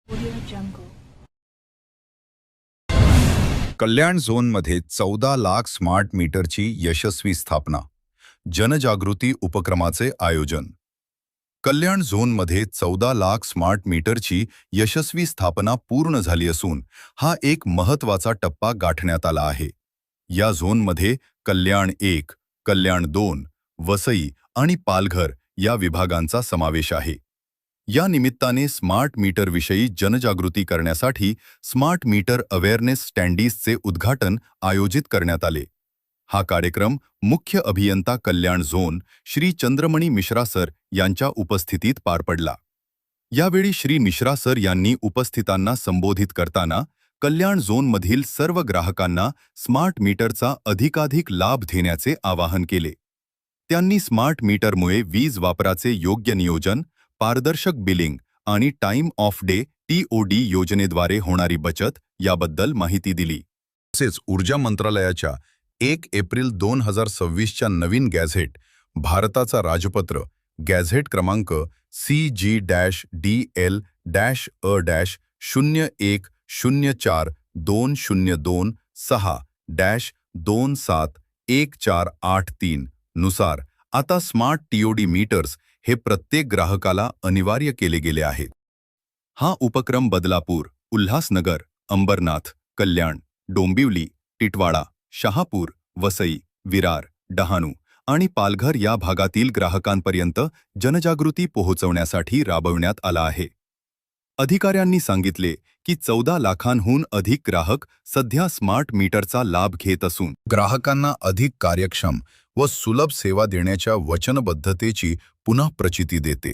Audio Jungle. कल्याण झोनमध्ये 14 lakh smart मीटरची यशस्वी स्थापना. जनजागृती उपक्रमाचे आयोजन. कल्याण झोनमध्ये 14 लाख स्मार्ट मीटरची यशस्वी स्थापना पूर्ण झाली असून हा एक महत्त्वाचा टप्पा गाठण्यात आला आहे. या झोनमध्ये कल्याण 1, कल्याण 2, वसई आणि पालघर या विभागांचा समावेश आहे. या निमित्ताने स्मार्ट मीटरविषयी जनजागृती करण्यासाठी स्मार्ट मीटर अवेअरनेस स्टँडीजचे उद्घाटन आयोजित करण्यात आले. हा कार्यक्रम मुख्य अभियंता कल्याण झोन श्री चंद्रमणी मिश्रा सर यांच्या उपस्थितीत पार पडला. यावेळी श्री मिश्रा सर यांनी उपस्थितांना संबोधित करताना कल्याण झोनमधील सर्व ग्राहकांना स्मार्ट मीटरचा अधिकाधिक लाभ घेण्याचे आवाहन केले. त्यांनी स्मार्ट मीटरमुळे वीज वापराचे योग्य नियोजन, पारदर्शक बिलिंग आणि टाइम ऑफ डे TOD योजनेद्वारे होणारी बचत याबद्दल माहिती दिली. तसेच ऊर्जा मंत्रालयाच्या 1 एप्रिल 2026च्या नवीन गॅझेट भारताचा राजपत्र गॅझेट क्रमांक CG-DL-010206-271483 नुसार आता स्मार्ट TOD मीटर्स हे प्रत्येक ग्राहकाला अनिवार्य केले गेले आहेत. हा उपक्रम बदलापूर, उल्हासनगर, अंबरनाथ, कल्याण, डोंबिवली, टिटवाळा, शहापूर, वसई, विरार, डहाणू आणि पालघर या भागातील ग्राहकांपर्यंत जनजागृती पोहोचवण्यासाठी राबवण्यात आला आहे. अधिकाऱ्यांनी सांगितले की 14 लाखांहून अधिक ग्राहक सध्या स्मार्ट मीटरचा लाभ घेत असून ग्राहकांना अधिक कार्यक्षम व सुलभ सेवा देण्याच्या वचनबद्धतेची पुन्हा प्रचिती देते.